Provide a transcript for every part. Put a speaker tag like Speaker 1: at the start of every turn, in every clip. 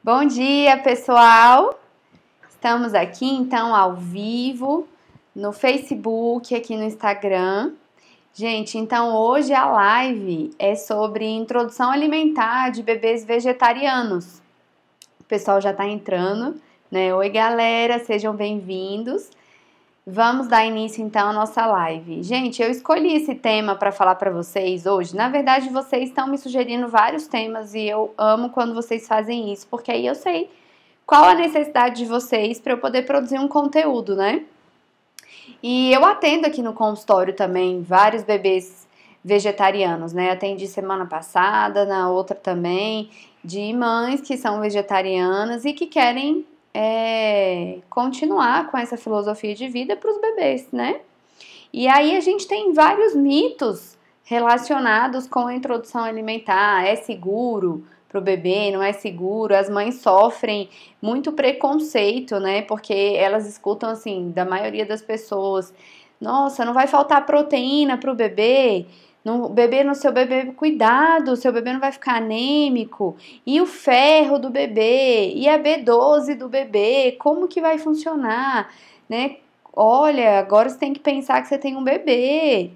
Speaker 1: Bom dia, pessoal! Estamos aqui então ao vivo no Facebook, aqui no Instagram. Gente, então hoje a live é sobre introdução alimentar de bebês vegetarianos. O pessoal já tá entrando, né? Oi, galera, sejam bem-vindos. Vamos dar início então à nossa live. Gente, eu escolhi esse tema para falar para vocês hoje. Na verdade, vocês estão me sugerindo vários temas e eu amo quando vocês fazem isso, porque aí eu sei qual a necessidade de vocês para eu poder produzir um conteúdo, né? E eu atendo aqui no consultório também vários bebês vegetarianos, né? Atendi semana passada, na outra também, de mães que são vegetarianas e que querem continuar com essa filosofia de vida para os bebês, né? E aí a gente tem vários mitos relacionados com a introdução alimentar. É seguro para o bebê? Não é seguro? As mães sofrem muito preconceito, né? Porque elas escutam assim, da maioria das pessoas: nossa, não vai faltar proteína para o bebê? No seu bebê, cuidado, seu bebê não vai ficar anêmico. E o ferro do bebê, e a B12 do bebê, como que vai funcionar, né? Olha, agora você tem que pensar que você tem um bebê.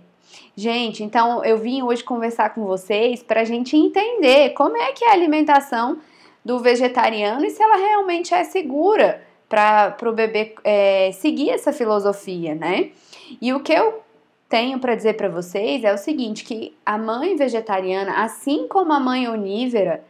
Speaker 1: Gente, então eu vim hoje conversar com vocês para a gente entender como é que é a alimentação do vegetariano e se ela realmente é segura para o bebê seguir essa filosofia, né? E o que eu tenho para dizer para vocês é o seguinte, que a mãe vegetariana, assim como a mãe onívora,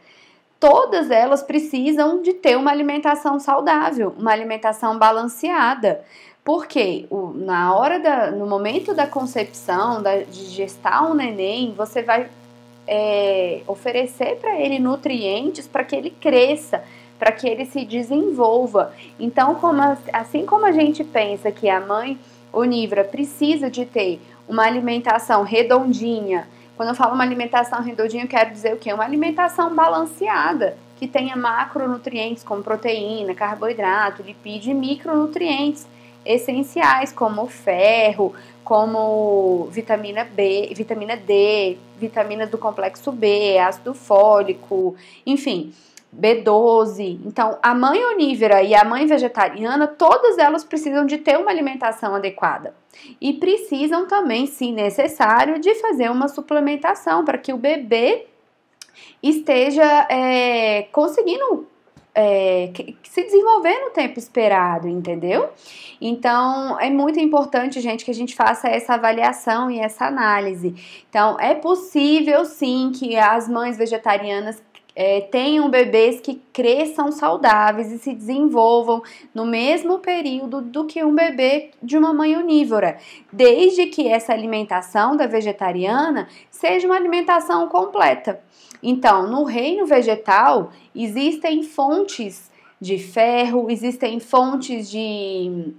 Speaker 1: todas elas precisam de ter uma alimentação saudável, uma alimentação balanceada. Porque no momento da concepção, de gestar um neném, você vai oferecer para ele nutrientes para que ele cresça, para que ele se desenvolva. Então, assim como a gente pensa que a mãe onívora precisa de ter uma alimentação redondinha. Quando eu falo uma alimentação redondinha, eu quero dizer o quê? Uma alimentação balanceada, que tenha macronutrientes como proteína, carboidrato, lipídio e micronutrientes essenciais, como ferro, como vitamina B, vitamina D, vitaminas do complexo B, ácido fólico, enfim, B12. Então, a mãe onívora e a mãe vegetariana, todas elas precisam de ter uma alimentação adequada. E precisam também, se necessário, de fazer uma suplementação para que o bebê esteja conseguindo se desenvolver no tempo esperado, entendeu? Então, é muito importante, gente, que a gente faça essa avaliação e essa análise. Então, é possível, sim, que as mães vegetarianas tenham bebês que cresçam saudáveis e se desenvolvam no mesmo período do que um bebê de uma mãe onívora, desde que essa alimentação da vegetariana seja uma alimentação completa. Então, no reino vegetal, existem fontes de ferro, existem fontes de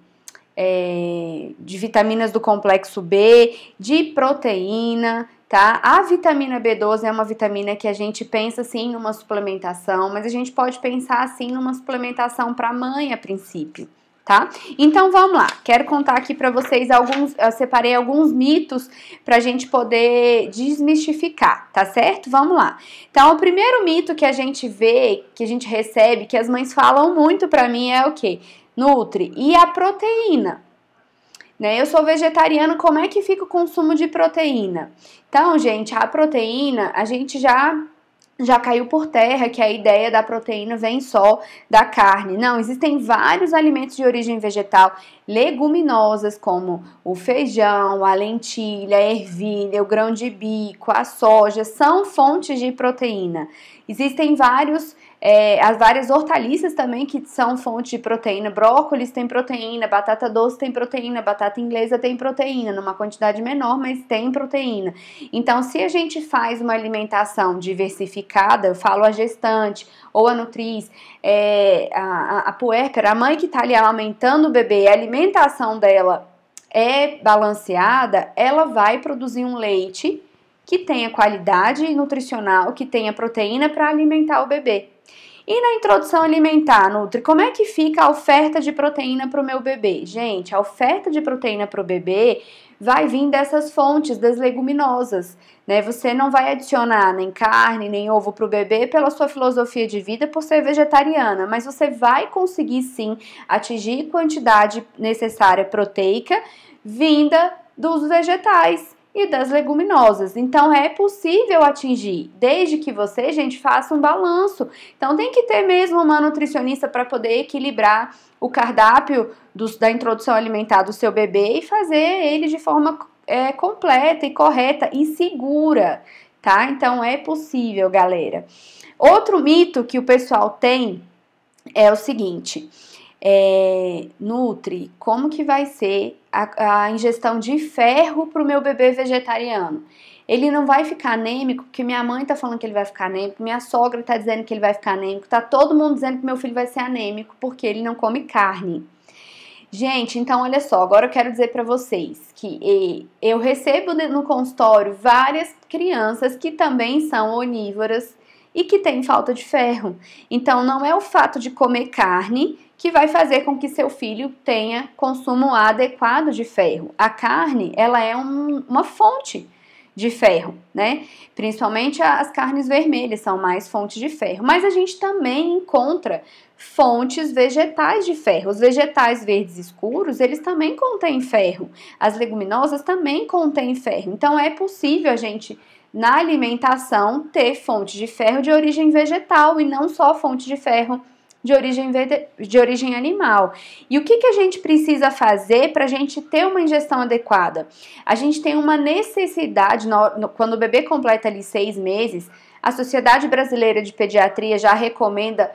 Speaker 1: vitaminas do complexo B, de proteína, tá? A vitamina B12 é uma vitamina que a gente pensa assim numa suplementação, mas a gente pode pensar assim numa suplementação para a mãe a princípio, tá? Então vamos lá, quero contar aqui para vocês eu separei alguns mitos pra gente poder desmistificar, tá certo? Vamos lá. Então o primeiro mito que a gente vê, que a gente recebe, que as mães falam muito pra mim é o quê? Nutri, e a proteína? Né? Eu sou vegetariana, como é que fica o consumo de proteína? Então, gente, a proteína, a gente já caiu por terra que a ideia da proteína vem só da carne. Não, existem vários alimentos de origem vegetal, leguminosas, como o feijão, a lentilha, a ervilha, o grão de bico, a soja, são fontes de proteína. Existem as várias hortaliças também que são fontes de proteína. Brócolis tem proteína, batata doce tem proteína, batata inglesa tem proteína, numa quantidade menor, mas tem proteína. Então, se a gente faz uma alimentação diversificada, eu falo a gestante ou a nutriz, a puérpera, a mãe que está ali amamentando o bebê, a alimentação dela é balanceada, ela vai produzir um leite que tenha qualidade nutricional, que tenha proteína para alimentar o bebê. E na introdução alimentar, Nutri, como é que fica a oferta de proteína para o meu bebê? Gente, a oferta de proteína para o bebê vai vir dessas fontes, das leguminosas, né? Você não vai adicionar nem carne, nem ovo para o bebê pela sua filosofia de vida por ser vegetariana, mas você vai conseguir sim atingir quantidade necessária proteica vinda dos vegetais e das leguminosas. Então é possível atingir, desde que você, gente, faça um balanço. Então tem que ter mesmo uma nutricionista para poder equilibrar o cardápio da introdução alimentar do seu bebê e fazer ele de forma completa e correta e segura, tá? Então é possível, galera. Outro mito que o pessoal tem é o seguinte: Nutri, como que vai ser a ingestão de ferro para o meu bebê vegetariano? Ele não vai ficar anêmico, porque minha mãe tá falando que ele vai ficar anêmico, minha sogra tá dizendo que ele vai ficar anêmico, tá todo mundo dizendo que meu filho vai ser anêmico porque ele não come carne. Gente, então olha só, agora eu quero dizer para vocês que eu recebo no consultório várias crianças que também são onívoras e que têm falta de ferro. Então não é o fato de comer carne que vai fazer com que seu filho tenha consumo adequado de ferro. A carne, ela é uma fonte de ferro, né? Principalmente as carnes vermelhas são mais fontes de ferro. Mas a gente também encontra fontes vegetais de ferro. Os vegetais verdes escuros, eles também contêm ferro. As leguminosas também contêm ferro. Então é possível a gente, na alimentação, ter fonte de ferro de origem vegetal e não só fonte de ferro de origem animal. E o que a gente precisa fazer para a gente ter uma ingestão adequada? A gente tem uma necessidade, quando o bebê completa ali 6 meses, a Sociedade Brasileira de Pediatria já recomenda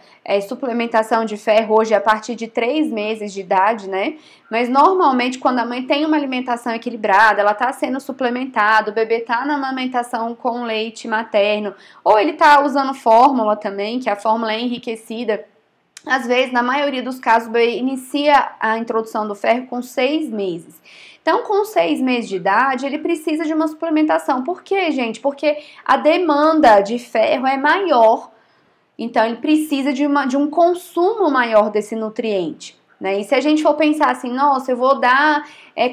Speaker 1: suplementação de ferro hoje a partir de 3 meses de idade, né? Mas normalmente quando a mãe tem uma alimentação equilibrada, ela está sendo suplementada, o bebê está na amamentação com leite materno, ou ele está usando fórmula também, que a fórmula é enriquecida. Às vezes, na maioria dos casos, o bebê inicia a introdução do ferro com 6 meses. Então, com 6 meses de idade, ele precisa de uma suplementação. Por quê, gente? Porque a demanda de ferro é maior. Então, ele precisa de um consumo maior desse nutriente, né? E se a gente for pensar assim, nossa, eu vou dar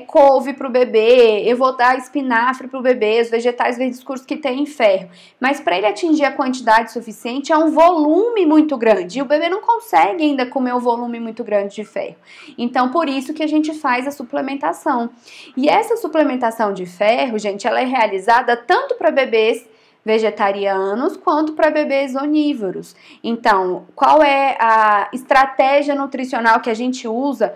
Speaker 1: couve pro bebê, eu vou dar espinafre pro bebê, os vegetais verdes escuros que têm ferro. Mas para ele atingir a quantidade suficiente, é um volume muito grande. E o bebê não consegue ainda comer um volume muito grande de ferro. Então, por isso que a gente faz a suplementação. E essa suplementação de ferro, gente, ela é realizada tanto para bebês vegetarianos quanto para bebês onívoros. Então, qual é a estratégia nutricional que a gente usa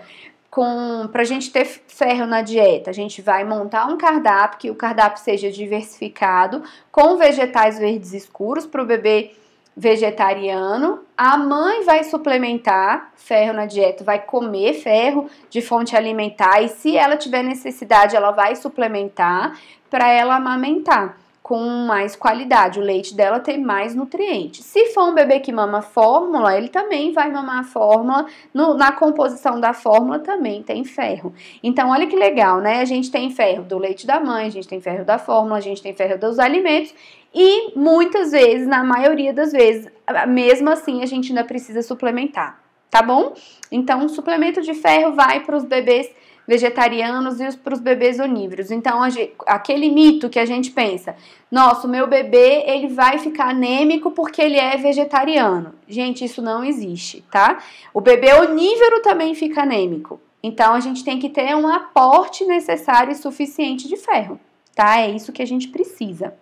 Speaker 1: para a gente ter ferro na dieta? A gente vai montar um cardápio, que o cardápio seja diversificado, com vegetais verdes escuros para o bebê vegetariano. A mãe vai suplementar ferro na dieta, vai comer ferro de fonte alimentar e se ela tiver necessidade, ela vai suplementar para ela amamentar com mais qualidade, o leite dela tem mais nutrientes. Se for um bebê que mama fórmula, ele também vai mamar a fórmula, na composição da fórmula também tem ferro. Então, olha que legal, né? A gente tem ferro do leite da mãe, a gente tem ferro da fórmula, a gente tem ferro dos alimentos e muitas vezes, na maioria das vezes, mesmo assim, a gente ainda precisa suplementar, tá bom? Então, o suplemento de ferro vai para os bebês vegetarianos e para os bebês onívoros. Então, aquele mito que a gente pensa, nossa, o meu bebê, ele vai ficar anêmico porque ele é vegetariano. Gente, isso não existe, tá? O bebê onívoro também fica anêmico. Então, a gente tem que ter um aporte necessário e suficiente de ferro, tá? É isso que a gente precisa.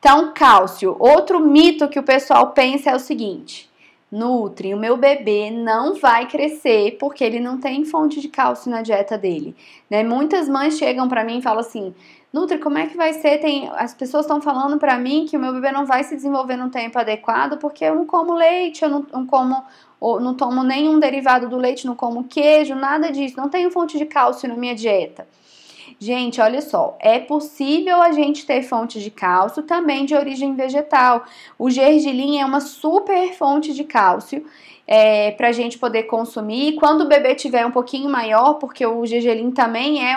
Speaker 1: Então, cálcio. Outro mito que o pessoal pensa é o seguinte: Nutri, o meu bebê não vai crescer porque ele não tem fonte de cálcio na dieta dele, né? Muitas mães chegam pra mim e falam assim, Nutri, como é que vai ser? As pessoas estão falando pra mim que o meu bebê não vai se desenvolver no tempo adequado porque eu não como leite, eu não tomo nenhum derivado do leite, não como queijo, nada disso, não tenho fonte de cálcio na minha dieta. Gente, olha só, é possível a gente ter fonte de cálcio também de origem vegetal. O gergelim é uma super fonte de cálcio para a gente poder consumir. Quando o bebê tiver um pouquinho maior, porque o gergelim também é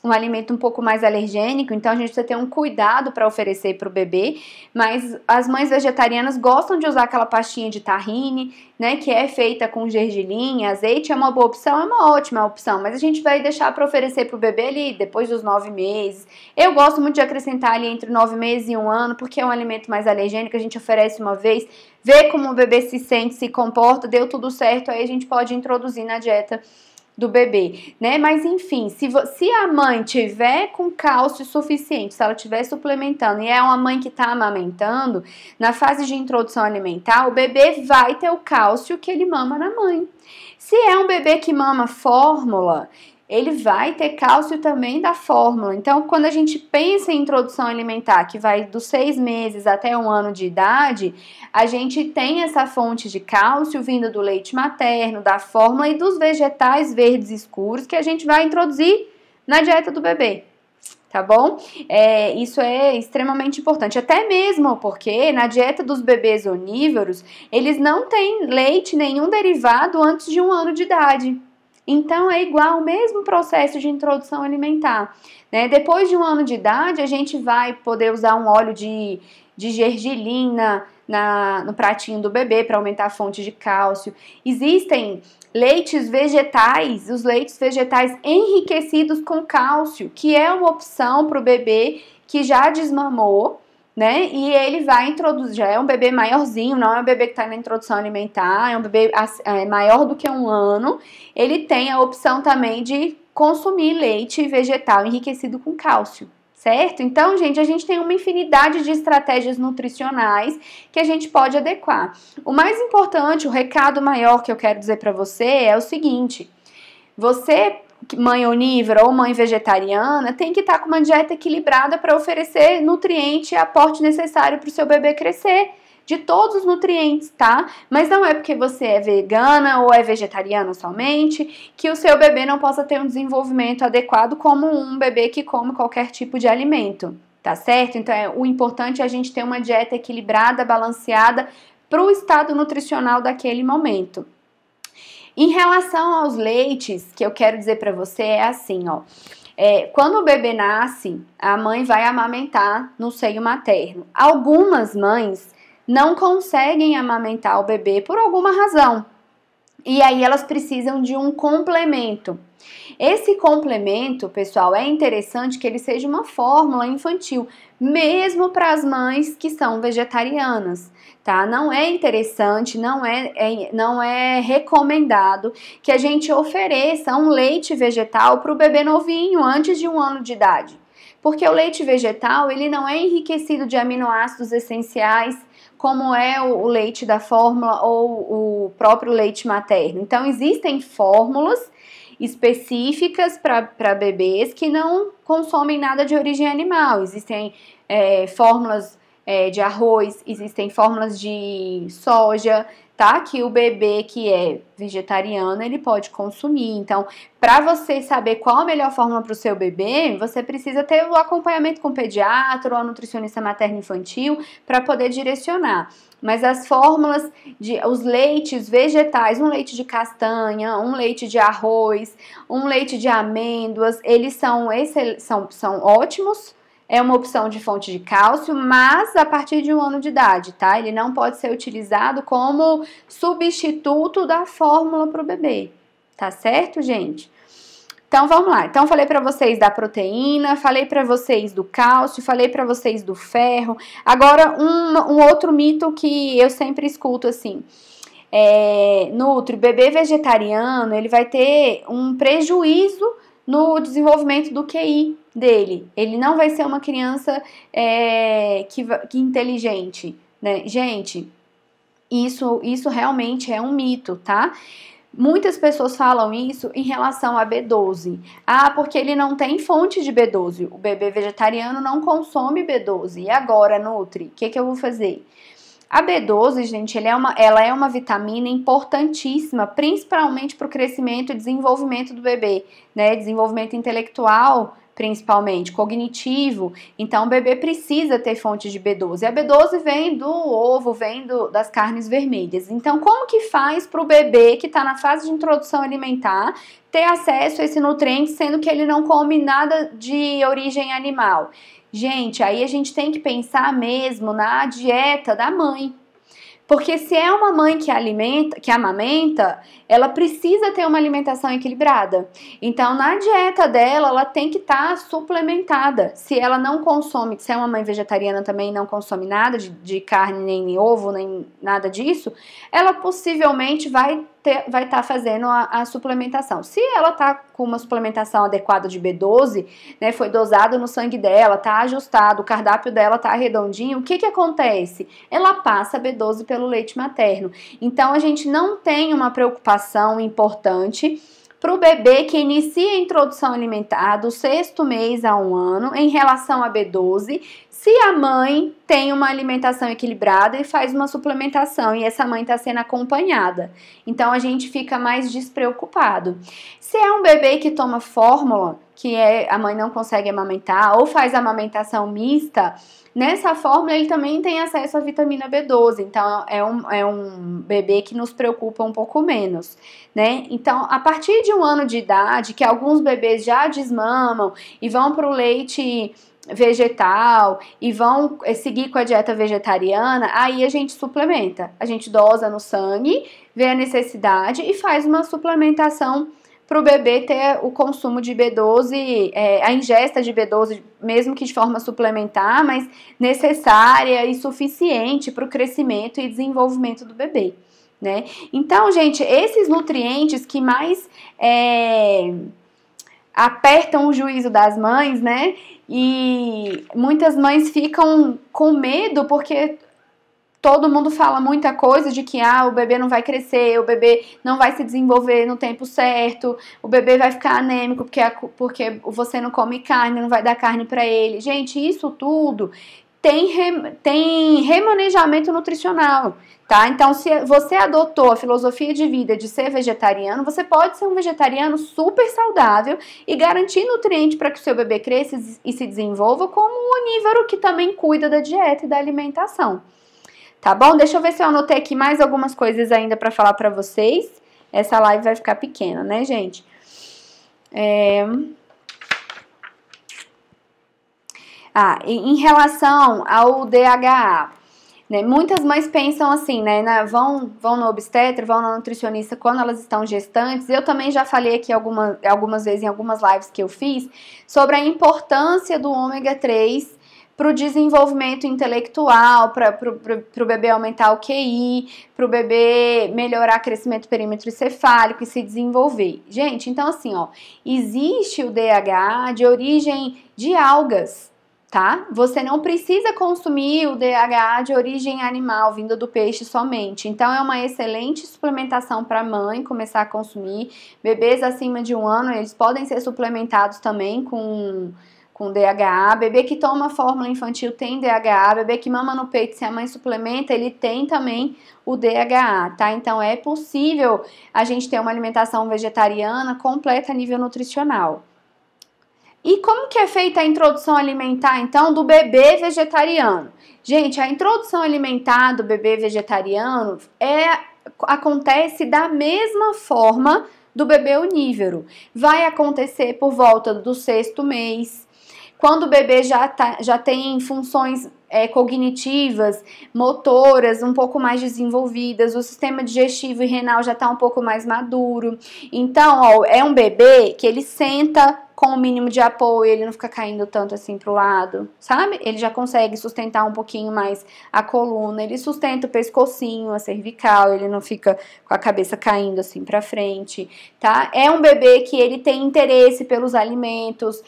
Speaker 1: um alimento um pouco mais alergênico, então a gente precisa ter um cuidado para oferecer para o bebê, mas as mães vegetarianas gostam de usar aquela pastinha de tahine, né, que é feita com gergelim, azeite, é uma boa opção, é uma ótima opção, mas a gente vai deixar para oferecer para o bebê ali depois dos 9 meses. Eu gosto muito de acrescentar ali entre 9 meses e 1 ano, porque é um alimento mais alergênico, a gente oferece uma vez, vê como o bebê se sente, se comporta, deu tudo certo, aí a gente pode introduzir na dieta do bebê, né? Mas enfim, se a mãe tiver com cálcio suficiente, se ela estiver suplementando e é uma mãe que está amamentando, na fase de introdução alimentar, o bebê vai ter o cálcio que ele mama na mãe. Se é um bebê que mama fórmula, ele vai ter cálcio também da fórmula. Então, quando a gente pensa em introdução alimentar, que vai dos 6 meses até 1 ano de idade, a gente tem essa fonte de cálcio vindo do leite materno, da fórmula e dos vegetais verdes escuros que a gente vai introduzir na dieta do bebê. Tá bom? Isso é extremamente importante, até mesmo porque na dieta dos bebês onívoros, eles não têm leite, nenhum derivado antes de 1 ano de idade. Então, é igual o mesmo processo de introdução alimentar, né? Depois de 1 ano de idade, a gente vai poder usar um óleo de gergelim no pratinho do bebê para aumentar a fonte de cálcio. Existem leites vegetais, os leites vegetais enriquecidos com cálcio, que é uma opção para o bebê que já desmamou, né? E ele vai introduzir, já é um bebê maiorzinho, não é um bebê que está na introdução alimentar, é um bebê maior do que 1 ano. Ele tem a opção também de consumir leite vegetal enriquecido com cálcio, certo? Então, gente, a gente tem uma infinidade de estratégias nutricionais que a gente pode adequar. O mais importante, o recado maior que eu quero dizer para você é o seguinte: você, mãe onívora ou mãe vegetariana, tem que estar com uma dieta equilibrada para oferecer nutriente e aporte necessário para o seu bebê crescer, de todos os nutrientes, tá? Mas não é porque você é vegana ou é vegetariana somente que o seu bebê não possa ter um desenvolvimento adequado como um bebê que come qualquer tipo de alimento, tá certo? Então, o importante é a gente ter uma dieta equilibrada, balanceada para o estado nutricional daquele momento. Em relação aos leites, que eu quero dizer para você é assim, ó. Quando o bebê nasce, a mãe vai amamentar no seio materno. Algumas mães não conseguem amamentar o bebê por alguma razão. E aí elas precisam de um complemento. Esse complemento, pessoal, é interessante que ele seja uma fórmula infantil, mesmo para as mães que são vegetarianas, tá? Não é interessante, não é recomendado que a gente ofereça um leite vegetal para o bebê novinho antes de 1 ano de idade. Porque o leite vegetal, ele não é enriquecido de aminoácidos essenciais, como é o leite da fórmula ou o próprio leite materno. Então, existem fórmulas específicas para bebês que não consomem nada de origem animal. Existem fórmulas de arroz, existem fórmulas de soja, tá? Que o bebê que é vegetariano, ele pode consumir. Então, para você saber qual a melhor fórmula para o seu bebê, você precisa ter o acompanhamento com o pediatra ou a nutricionista materno-infantil para poder direcionar. Mas as fórmulas, os leites vegetais, um leite de castanha, um leite de arroz, um leite de amêndoas, eles são ótimos. É uma opção de fonte de cálcio, mas a partir de 1 ano de idade, tá? Ele não pode ser utilizado como substituto da fórmula para o bebê, tá certo, gente? Então, vamos lá. Então, falei para vocês da proteína, falei para vocês do cálcio, falei para vocês do ferro. Agora, um outro mito que eu sempre escuto, assim, o bebê vegetariano, ele vai ter um prejuízo no desenvolvimento do QI dele. Ele não vai ser uma criança que inteligente, né? Gente, isso realmente é um mito, tá? Muitas pessoas falam isso em relação a B12. Ah, porque ele não tem fonte de B12. O bebê vegetariano não consome B12. E agora, Nutri, o que eu vou fazer? A B12, gente, ela é uma vitamina importantíssima, principalmente para o crescimento e desenvolvimento do bebê, né? Desenvolvimento intelectual, principalmente, cognitivo. Então, o bebê precisa ter fonte de B12. A B12 vem do ovo, vem das carnes vermelhas. Então, como que faz para o bebê que está na fase de introdução alimentar ter acesso a esse nutriente, sendo que ele não come nada de origem animal? Gente, aí a gente tem que pensar mesmo na dieta da mãe. Porque se é uma mãe que amamenta, ela precisa ter uma alimentação equilibrada. Então, na dieta dela, ela tem que estar suplementada. Se ela não consome, se é uma mãe vegetariana também não consome nada de carne, nem ovo, nem nada disso, ela possivelmente vai estar fazendo a suplementação. Se ela está com uma suplementação adequada de B12, né, foi dosado no sangue dela, está ajustado, o cardápio dela está redondinho, o que acontece? Ela passa B12 pelo leite materno. Então, a gente não tem uma preocupação importante para o bebê que inicia a introdução alimentar do 6º mês a 1 ano em relação a B12, se a mãe tem uma alimentação equilibrada e faz uma suplementação e essa mãe está sendo acompanhada. Então, a gente fica mais despreocupado. Se é um bebê que toma fórmula, a mãe não consegue amamentar ou faz amamentação mista, nessa fórmula ele também tem acesso à vitamina B12, então é um bebê que nos preocupa um pouco menos, né? Então, a partir de 1 ano de idade, que alguns bebês já desmamam e vão para o leite vegetal e vão seguir com a dieta vegetariana, aí a gente suplementa, a gente dosa no sangue, vê a necessidade e faz uma suplementação para o bebê ter o consumo de B12, a ingesta de B12, mesmo que de forma suplementar, mas necessária e suficiente para o crescimento e desenvolvimento do bebê, né? Então, gente, esses nutrientes que mais apertam o juízo das mães, né? E muitas mães ficam com medo porque todo mundo fala muita coisa de que o bebê não vai crescer, o bebê não vai se desenvolver no tempo certo, o bebê vai ficar anêmico porque você não come carne, não vai dar carne para ele. Gente, isso tudo tem remanejamento nutricional, tá? Então, se você adotou a filosofia de vida de ser vegetariano, você pode ser um vegetariano super saudável e garantir nutriente para que o seu bebê cresça e se desenvolva como um onívoro que também cuida da dieta e da alimentação. Tá bom? Deixa eu ver se eu anotei aqui mais algumas coisas ainda para falar para vocês. Essa live vai ficar pequena, né, gente? Em relação ao DHA, né, muitas mães pensam assim, né, vão no obstetra, vão na nutricionista quando elas estão gestantes. Eu também já falei aqui algumas vezes em algumas lives que eu fiz sobre a importância do ômega 3 para o desenvolvimento intelectual, para o bebê aumentar o QI, para o bebê melhorar o crescimento perímetro encefálico e se desenvolver. Gente, então assim, existe o DHA de origem de algas, tá? Você não precisa consumir o DHA de origem animal, vindo do peixe somente. Então, é uma excelente suplementação para a mãe começar a consumir. Bebês acima de 1 ano, eles podem ser suplementados também com DHA, bebê que toma fórmula infantil tem DHA, bebê que mama no peito, se a mãe suplementa, ele tem também o DHA, tá? Então, é possível a gente ter uma alimentação vegetariana completa a nível nutricional. E como que é feita a introdução alimentar, então, do bebê vegetariano? Gente, a introdução alimentar do bebê vegetariano acontece da mesma forma do bebê onívoro. Vai acontecer por volta do 6º mês, quando o bebê já tem funções cognitivas, motoras um pouco mais desenvolvidas, o sistema digestivo e renal já está um pouco mais maduro. Então, é um bebê que ele senta com o mínimo de apoio, ele não fica caindo tanto assim pro lado, sabe? Ele já consegue sustentar um pouquinho mais a coluna, ele sustenta o pescocinho, a cervical, ele não fica com a cabeça caindo assim pra frente, tá? É um bebê que ele tem interesse pelos alimentos.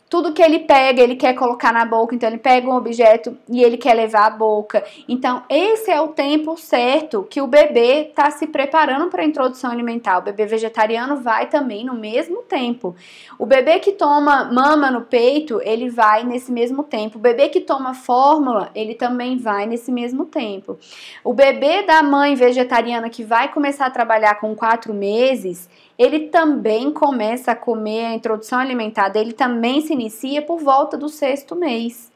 Speaker 1: tudo que ele pega, ele quer colocar na boca, então ele pega um objeto e ele quer levar à boca. Então, esse é o tempo certo que o bebê está se preparando para a introdução alimentar. O bebê vegetariano vai também no mesmo tempo. O bebê que toma mama no peito, ele vai nesse mesmo tempo. O bebê que toma fórmula, ele também vai nesse mesmo tempo. O bebê da mãe vegetariana que vai começar a trabalhar com 4 meses, ele também começa a comer, a introdução alimentar dele também se inicia por volta do 6º mês.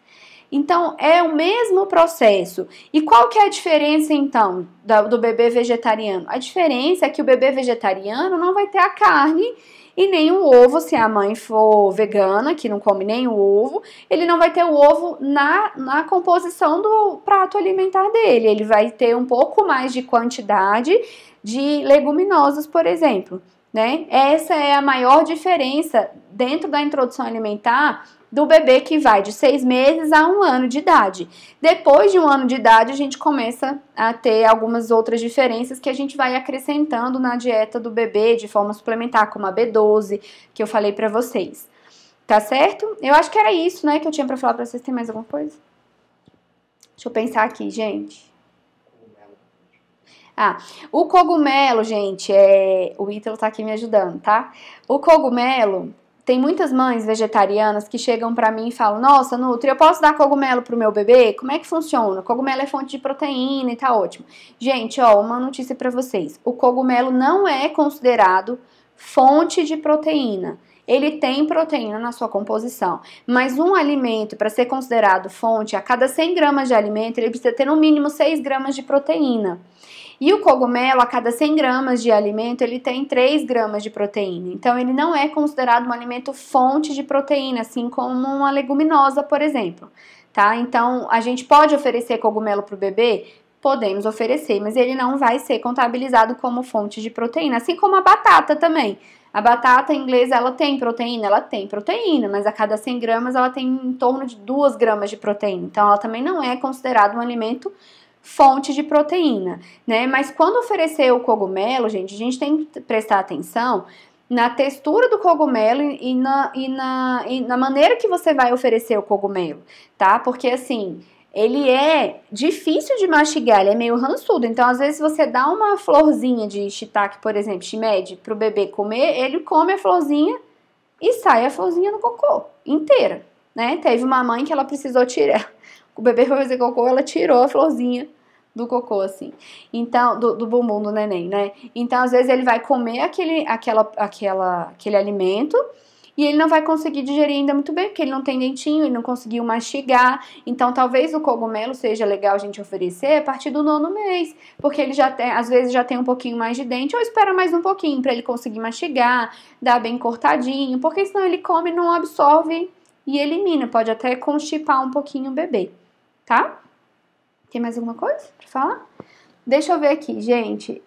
Speaker 1: Então, é o mesmo processo. E qual que é a diferença, então, do bebê vegetariano? A diferença é que o bebê vegetariano não vai ter a carne e nem o ovo, se a mãe for vegana, que não come nem o ovo, ele não vai ter o ovo na composição do prato alimentar dele. Ele vai ter um pouco mais de quantidade de leguminosas, por exemplo. Né? Essa é a maior diferença dentro da introdução alimentar do bebê que vai de 6 meses a 1 ano de idade. Depois de 1 ano de idade, a gente começa a ter algumas outras diferenças que a gente vai acrescentando na dieta do bebê de forma suplementar, como a B12, que eu falei pra vocês. Tá certo? Eu acho que era isso, né, que eu tinha pra falar pra vocês. Tem mais alguma coisa? Deixa eu pensar aqui, gente. O cogumelo, gente, o Ítalo tá aqui me ajudando, tá? O cogumelo, tem muitas mães vegetarianas que chegam pra mim e falam: nossa, Nutri, eu posso dar cogumelo pro meu bebê? Como é que funciona? Cogumelo é fonte de proteína e tá ótimo. Gente, ó, uma notícia pra vocês. O cogumelo não é considerado fonte de proteína. Ele tem proteína na sua composição, mas um alimento, para ser considerado fonte, a cada 100 gramas de alimento, ele precisa ter no mínimo 6 gramas de proteína. E o cogumelo, a cada 100 gramas de alimento, ele tem 3 gramas de proteína. Então, ele não é considerado um alimento fonte de proteína, assim como uma leguminosa, por exemplo. Tá? Então, a gente pode oferecer cogumelo para o bebê? Podemos oferecer, mas ele não vai ser contabilizado como fonte de proteína. Assim como a batata também. A batata inglesa, ela tem proteína? Ela tem proteína, mas a cada 100 gramas ela tem em torno de 2 gramas de proteína. Então, ela também não é considerado um alimento fonte de proteína, né? Mas quando oferecer o cogumelo, gente, a gente tem que prestar atenção na textura do cogumelo e na maneira que você vai oferecer o cogumelo, tá? Porque assim, ele é difícil de mastigar, ele é meio rançudo. Então, às vezes, você dá uma florzinha de shiitake, por exemplo, shimeji, pro bebê comer, ele come a florzinha e sai a florzinha no cocô inteira, né? Teve uma mãe que ela precisou tirar. O bebê foi fazer cocô, ela tirou a florzinha do cocô, assim. Então, do bumbum do neném, né? Então, às vezes, ele vai comer aquele alimento e ele não vai conseguir digerir ainda muito bem, porque ele não tem dentinho, ele não conseguiu mastigar. Então, talvez o cogumelo seja legal a gente oferecer a partir do 9º mês, porque ele já tem, às vezes, já tem um pouquinho mais de dente, ou espera mais um pouquinho para ele conseguir mastigar, dar bem cortadinho, porque senão ele come, não absorve e elimina, pode até constipar um pouquinho o bebê. Tá? Tem mais alguma coisa pra falar? Deixa eu ver aqui, gente.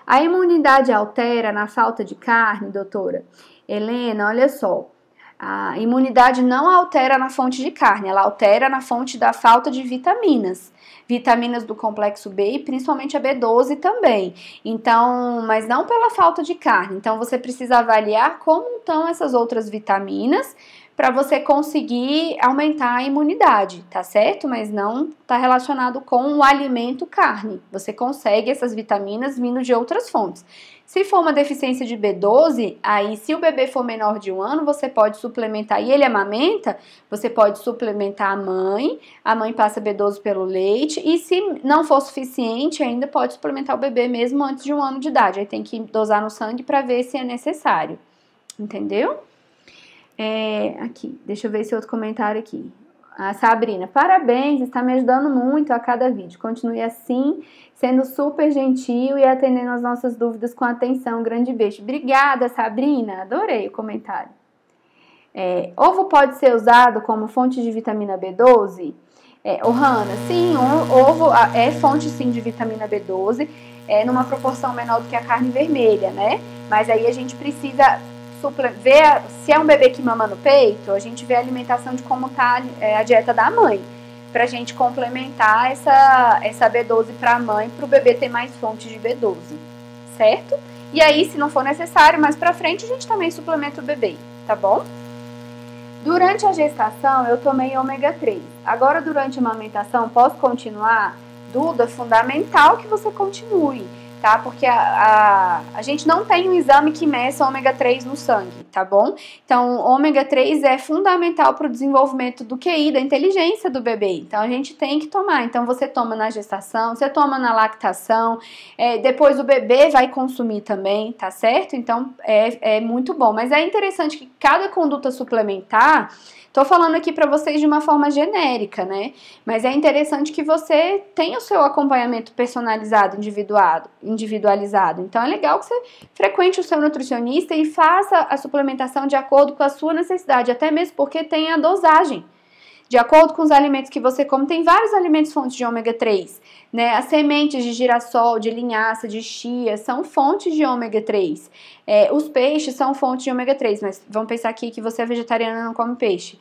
Speaker 1: A imunidade altera na falta de carne, doutora? Helena, olha só. A imunidade não altera na fonte de carne, ela altera na fonte da falta de vitaminas. Vitaminas do complexo B e principalmente a B12 também. Então, mas não pela falta de carne. Então, você precisa avaliar como estão essas outras vitaminas para você conseguir aumentar a imunidade, tá certo? Mas não está relacionado com o alimento carne. Você consegue essas vitaminas vindo de outras fontes. Se for uma deficiência de B12, aí se o bebê for menor de 1 ano, você pode suplementar, e ele amamenta, você pode suplementar a mãe passa B12 pelo leite, e se não for suficiente, ainda pode suplementar o bebê mesmo antes de 1 ano de idade. Aí tem que dosar no sangue para ver se é necessário, entendeu? Aqui, deixa eu ver esse outro comentário aqui. A Sabrina, parabéns, está me ajudando muito a cada vídeo. Continue assim, sendo super gentil e atendendo as nossas dúvidas com atenção. Um grande beijo. Obrigada, Sabrina. Adorei o comentário. Ovo pode ser usado como fonte de vitamina B12? Hanna, sim, ovo é fonte sim de vitamina B12, numa proporção menor do que a carne vermelha, né? Mas aí a gente precisa ver se é um bebê que mama no peito, a gente vê a alimentação de como tá a dieta da mãe, pra gente complementar essa B12 pra mãe, pro bebê ter mais fonte de B12, certo? E aí, se não for necessário, mais pra frente, a gente também suplementa o bebê, tá bom? Durante a gestação, eu tomei ômega 3. Agora, durante a amamentação, posso continuar? Duda, fundamental que você continue, tá? Porque a gente não tem um exame que meça ômega 3 no sangue, tá bom? Então, ômega 3 é fundamental para o desenvolvimento do QI, da inteligência do bebê. Então, a gente tem que tomar. Então, você toma na gestação, você toma na lactação, depois o bebê vai consumir também, tá certo? Então, é muito bom. Mas é interessante que cada conduta suplementar... Tô falando aqui para vocês de uma forma genérica, né? Mas é interessante que você tenha o seu acompanhamento personalizado, individualizado. Então é legal que você frequente o seu nutricionista e faça a suplementação de acordo com a sua necessidade, até mesmo porque tem a dosagem. De acordo com os alimentos que você come, tem vários alimentos fontes de ômega 3, né? As sementes de girassol, de linhaça, de chia, são fontes de ômega 3. Os peixes são fontes de ômega 3, mas vamos pensar aqui que você é vegetariana e não come peixe.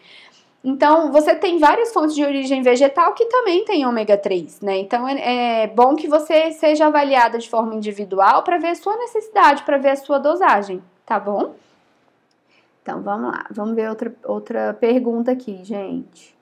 Speaker 1: Então, você tem várias fontes de origem vegetal que também tem ômega 3, né? Então, é bom que você seja avaliada de forma individual para ver a sua necessidade, para ver a sua dosagem, tá bom? Então, vamos lá. Vamos ver outra pergunta aqui, gente.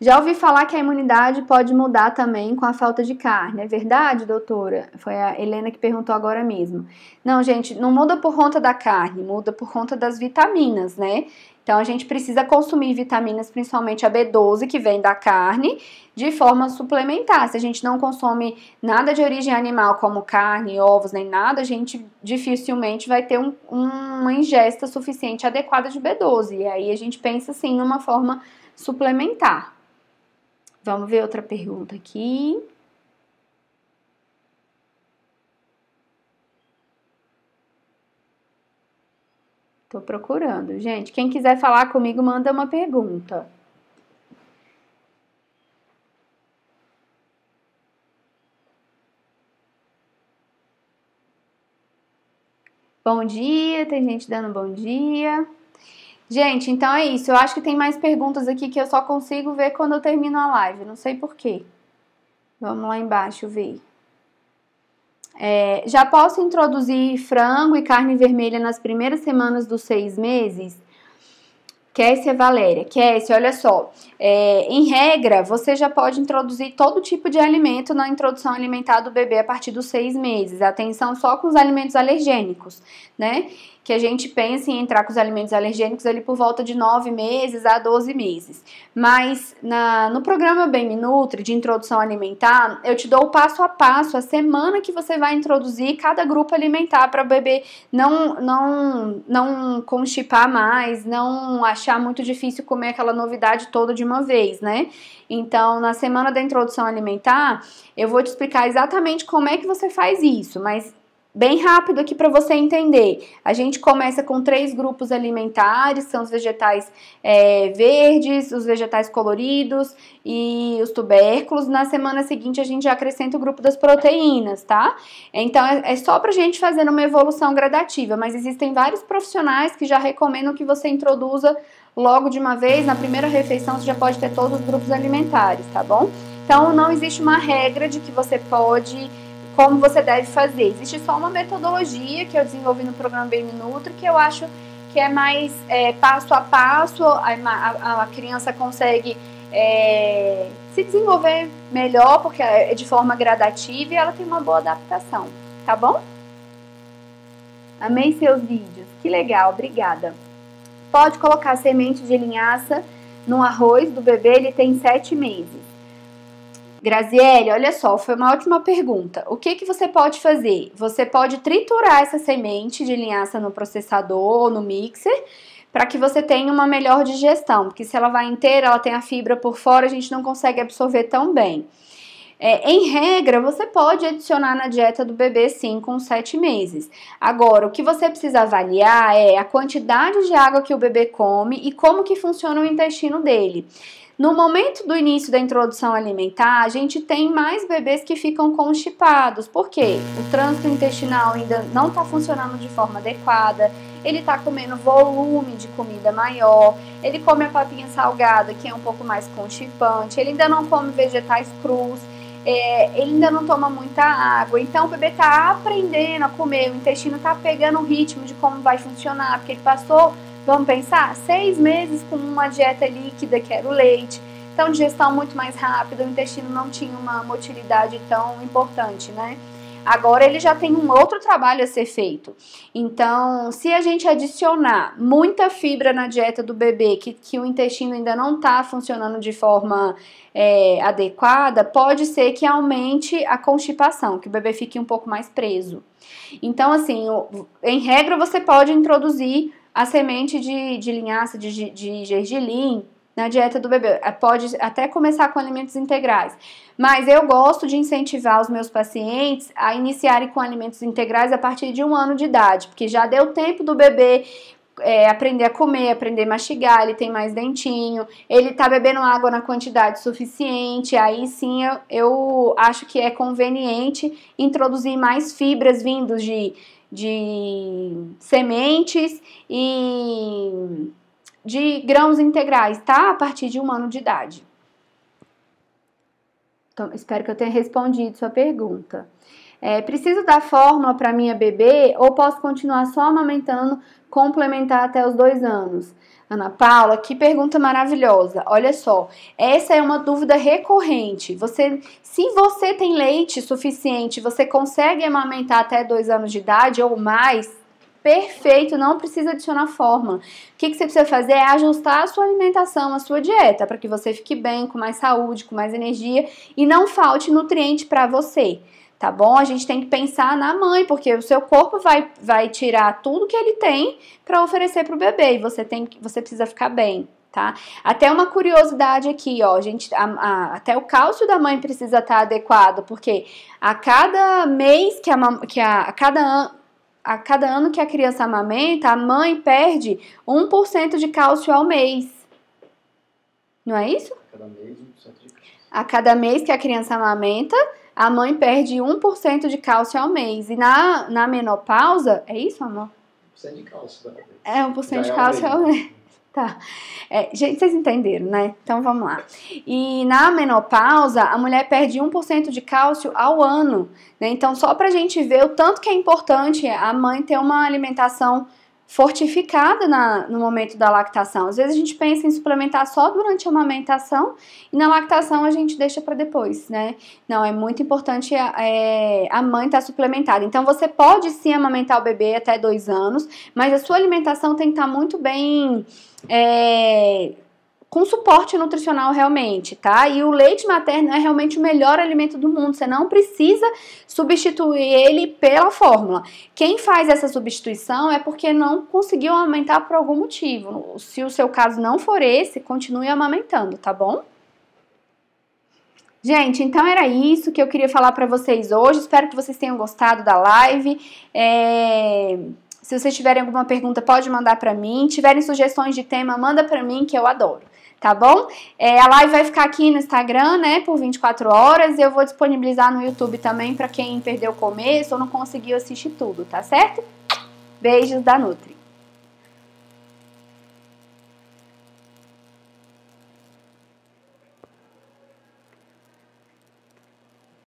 Speaker 1: Já ouvi falar que a imunidade pode mudar também com a falta de carne. É verdade, doutora? Foi a Helena que perguntou agora mesmo. Não, gente, não muda por conta da carne, muda por conta das vitaminas, né? Então, a gente precisa consumir vitaminas, principalmente a B12, que vem da carne, de forma suplementar. Se a gente não consome nada de origem animal, como carne, ovos, nem nada, a gente dificilmente vai ter uma ingesta suficiente adequada de B12. E aí, a gente pensa, assim, numa forma suplementar. Vamos ver outra pergunta aqui. Tô procurando. Gente, quem quiser falar comigo, manda uma pergunta. Bom dia, tem gente dando bom dia. Gente, então é isso. Eu acho que tem mais perguntas aqui que eu só consigo ver quando eu termino a live. Não sei por quê. Vamos lá embaixo ver. Já posso introduzir frango e carne vermelha nas primeiras semanas dos 6 meses? Kessia Valéria. Kessia, olha só. Em regra, você já pode introduzir todo tipo de alimento na introdução alimentar do bebê a partir dos 6 meses. Atenção só com os alimentos alergênicos, né? Que a gente pensa em entrar com os alimentos alergênicos ali por volta de 9 meses a 12 meses. Mas no programa Bem Me Nutri, de introdução alimentar, eu te dou o passo a passo, a semana que você vai introduzir cada grupo alimentar para o bebê não constipar mais, não achar muito difícil comer aquela novidade toda de uma vez, né? Então, na semana da introdução alimentar, eu vou te explicar exatamente como é que você faz isso, mas bem rápido aqui para você entender. A gente começa com 3 grupos alimentares, são os vegetais verdes, os vegetais coloridos e os tubérculos. Na semana seguinte a gente já acrescenta o grupo das proteínas, tá? Então é só pra gente fazer uma evolução gradativa, mas existem vários profissionais que já recomendam que você introduza logo de uma vez, na primeira refeição você já pode ter todos os grupos alimentares, tá bom? Então não existe uma regra de que você pode... como você deve fazer. Existe só uma metodologia que eu desenvolvi no programa Bem Me Nutri, que eu acho que é mais passo a passo, a criança consegue se desenvolver melhor, porque é de forma gradativa e ela tem uma boa adaptação, tá bom? Amei seus vídeos, que legal, obrigada. Pode colocar semente de linhaça no arroz do bebê, ele tem 7 meses. Graziele, olha só, foi uma ótima pergunta. O que você pode fazer? Você pode triturar essa semente de linhaça no processador ou no mixer para que você tenha uma melhor digestão, porque se ela vai inteira, ela tem a fibra por fora, a gente não consegue absorver tão bem. Em regra, você pode adicionar na dieta do bebê sim com 7 meses. Agora, o que você precisa avaliar é a quantidade de água que o bebê come e como que funciona o intestino dele. No momento do início da introdução alimentar, a gente tem mais bebês que ficam constipados. Por quê? O trânsito intestinal ainda não está funcionando de forma adequada, ele está comendo volume de comida maior, ele come a papinha salgada, que é um pouco mais constipante, ele ainda não come vegetais crus. ele ainda não toma muita água, então o bebê tá aprendendo a comer, o intestino tá pegando o ritmo de como vai funcionar, porque ele passou, vamos pensar, 6 meses com uma dieta líquida, que era o leite, então digestão muito mais rápida, o intestino não tinha uma motilidade tão importante, né? Agora ele já tem um outro trabalho a ser feito. Então, se a gente adicionar muita fibra na dieta do bebê, que o intestino ainda não está funcionando de forma adequada, pode ser que aumente a constipação, que o bebê fique um pouco mais preso. Então, assim, em regra, você pode introduzir a semente de linhaça, de gergelim, na dieta do bebê. Pode até começar com alimentos integrais. Mas eu gosto de incentivar os meus pacientes a iniciarem com alimentos integrais a partir de 1 ano de idade, porque já deu tempo do bebê aprender a comer, aprender a mastigar, ele tem mais dentinho, ele tá bebendo água na quantidade suficiente, aí sim eu acho que é conveniente introduzir mais fibras vindos de sementes e de grãos integrais, tá? A partir de 1 ano de idade. Então, espero que eu tenha respondido sua pergunta. Preciso dar fórmula para minha bebê ou posso continuar só amamentando, complementar até os 2 anos? Ana Paula, que pergunta maravilhosa. Olha só, essa é uma dúvida recorrente. Se você tem leite suficiente, você consegue amamentar até 2 anos de idade ou mais, perfeito, não precisa adicionar fórmula. O que você precisa fazer é ajustar a sua alimentação, a sua dieta, para que você fique bem, com mais saúde, com mais energia e não falte nutriente para você, tá bom? A gente tem que pensar na mãe, porque o seu corpo vai tirar tudo que ele tem para oferecer para o bebê e você precisa ficar bem, tá? Até uma curiosidade aqui, ó, até o cálcio da mãe precisa estar adequado, porque a cada mês a cada ano que a criança amamenta, a mãe perde 1% de cálcio ao mês. Não é isso?
Speaker 2: A cada mês, 1% de cálcio.
Speaker 1: A cada mês que a criança amamenta, a mãe perde 1% de cálcio ao mês. E na menopausa, é isso, amor?
Speaker 2: 1% de cálcio.
Speaker 1: 1% de cálcio ao mês. Tá. Gente, vocês entenderam, né? Então vamos lá. E na menopausa, a mulher perde 1% de cálcio ao ano, né? Então, só pra gente ver o tanto que é importante a mãe ter uma alimentação fortificada no momento da lactação. Às vezes a gente pensa em suplementar só durante a amamentação e na lactação a gente deixa para depois, né? Não, é muito importante a mãe estar suplementada. Então você pode sim amamentar o bebê até 2 anos, mas a sua alimentação tem que estar muito bem com suporte nutricional realmente, tá? E o leite materno é realmente o melhor alimento do mundo, você não precisa substituir ele pela fórmula. Quem faz essa substituição é porque não conseguiu amamentar por algum motivo. Se o seu caso não for esse, continue amamentando, tá bom? Gente, então era isso que eu queria falar pra vocês hoje, espero que vocês tenham gostado da live. Se vocês tiverem alguma pergunta, pode mandar pra mim. Tiverem sugestões de tema, manda pra mim, que eu adoro. Tá bom? A live vai ficar aqui no Instagram, né, por 24 horas. Eu vou disponibilizar no YouTube também pra quem perdeu o começo ou não conseguiu assistir tudo, tá certo? Beijos da Nutri.